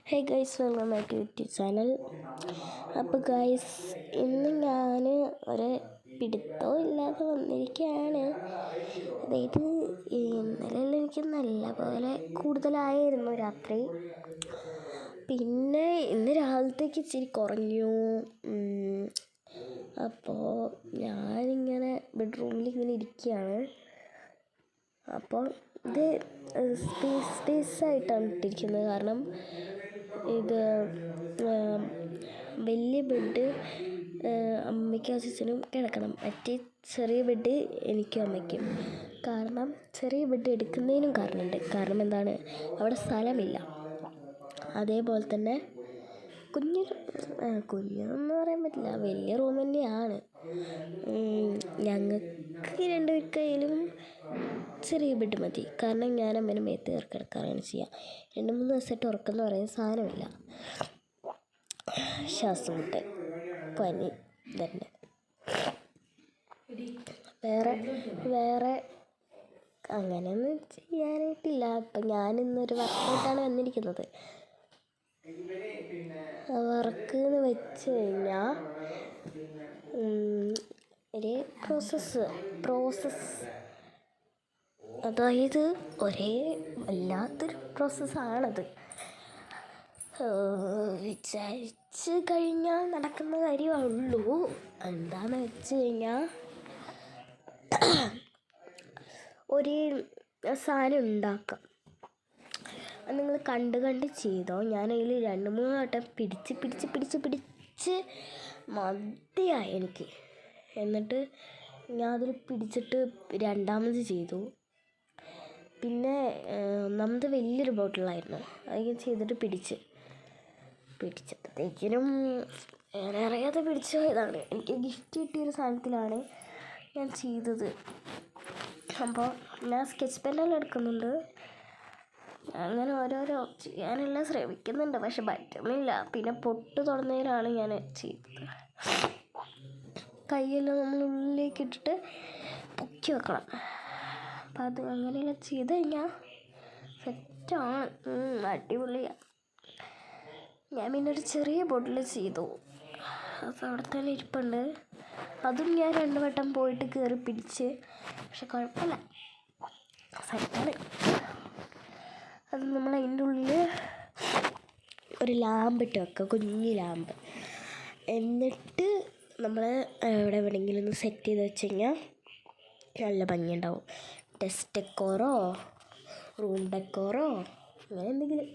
Hey guys, welcome back to YouTube channel. അപ്പോൾ guys, ഇന്ന് ഞാൻ ഒരു പിടുത്തവും ഇല്ലാതെ വന്നിരിക്കുകയാണ്. അതായത് ഇന്നലെ എനിക്ക് നല്ല പോലെ കൂടുതലായിരുന്നു രാത്രി. പിന്നെ ഇന്ന് രാവിലത്തേക്ക് ഇച്ചിരി കുറഞ്ഞു. അപ്പോൾ ഞാനിങ്ങനെ ബെഡ്റൂമിൽ ഇങ്ങനെ ഇരിക്കുകയാണ്. അപ്പോൾ ഇത് സ്പേസ് ആയിട്ടാണ് ഇട്ടിരിക്കുന്നത്. കാരണം ഇത് വലിയ ബെഡ് അമ്മയ്ക്കും അച്ഛനും കിടക്കണം, മറ്റേ ചെറിയ ബെഡ് എനിക്കും അമ്മയ്ക്കും. കാരണം ചെറിയ ബെഡ് എടുക്കുന്നതിനും കാരണമുണ്ട്. കാരണം എന്താണ്, അവിടെ സ്ഥലമില്ല. അതേപോലെ തന്നെ കുഞ്ഞെന്ന് പറയാൻ പറ്റില്ല, വലിയ റൂം തന്നെയാണ്. ഞങ്ങൾക്ക് രണ്ടുപേർക്കായാലും ചെറിയ ബെഡ് മതി. കാരണം ഞാൻ അമ്മേനെ മേത്ത് കയറി കിടക്കാറാണ് ചെയ്യുക. 2-3 ദിവസമായിട്ട് ഉറക്കം പറയുന്ന സാധനമില്ല. ശ്വാസം മുട്ട്, പനി തന്നെ. വേറെ അങ്ങനെയൊന്നും ചെയ്യാനായിട്ടില്ല. ഇപ്പം ഞാനിന്നൊരു വർക്കായിട്ടാണ് വന്നിരിക്കുന്നത്. വർക്ക് എന്ന് വെച്ച് കഴിഞ്ഞാൽ ഒരു പ്രോസസ്സ് അതായത് വല്ലാത്തൊരു പ്രോസസ്സാണത്. വിചാരിച്ച് കഴിഞ്ഞാൽ നടക്കുന്ന കാര്യമുള്ളൂ. എന്താണെന്ന് വെച്ച് കഴിഞ്ഞാൽ, ഒരു സാധനം ഉണ്ടാക്കാം. അത് നിങ്ങൾ കണ്ട് ചെയ്തോ. ഞാനതിൽ 2-3 വട്ടം പിടിച്ച് മതിയായി എനിക്ക്. എന്നിട്ട് ഞാൻ അതിൽ പിടിച്ചിട്ട് രണ്ടാമത് ചെയ്തു. പിന്നെ ഒന്നാമത് വലിയൊരു ബോട്ടിലായിരുന്നു, അത് ഞാൻ ചെയ്തിട്ട് പിടിച്ചപ്പോഴത്തേക്കിനും അറിയാതെ പിടിച്ചു പോയതാണ്. എനിക്ക് ഗിഫ്റ്റ് കിട്ടിയൊരു സാധനത്തിലാണ് ഞാൻ ചെയ്തത്. അപ്പോൾ ഞാൻ സ്കെച്ച് പെന്നെല്ലാം എടുക്കുന്നുണ്ട്. അങ്ങനെ ഓരോരോ ചെയ്യാനെല്ലാം ശ്രമിക്കുന്നുണ്ട്, പക്ഷെ പറ്റുന്നില്ല. പിന്നെ പൊട്ട് തുറന്നതിലാണ് ഞാൻ ചെയ്തത്. കയ്യെല്ലാം നമ്മൾ ഉള്ളിലേക്ക് ഇട്ടിട്ട് പൊക്കി വെക്കണം. അപ്പം അത് അങ്ങനെയെല്ലാം ചെയ്ത് കഴിഞ്ഞാൽ സെറ്റാണ്, അടിപൊളിയാണ്. ഞാൻ പിന്നെ ഒരു ചെറിയ ബോട്ടിൽ ചെയ്തു, അത് അവിടെ തന്നെ ഇരിപ്പുണ്ട്. അതും ഞാൻ 2 വട്ടം പോയിട്ട് കയറി പിടിച്ച്, പക്ഷെ കുഴപ്പമില്ല, സെറ്റാണ്. അത് നമ്മൾ അതിൻ്റെ ഉള്ളിൽ ഒരു ലാമ്പ് ഇട്ട് വെക്കുക, കുഞ്ഞ് ലാമ്പ്. എന്നിട്ട് നമ്മൾ എവിടെ വേണമെങ്കിലും ഒന്ന് സെറ്റ് ചെയ്ത് വെച്ച് കഴിഞ്ഞാൽ നല്ല ഭംഗിയുണ്ടാവും. ഡെസ്ക് ഡെക്കോറോ റൂം ഡെക്കോറോ അങ്ങനെ എന്തെങ്കിലും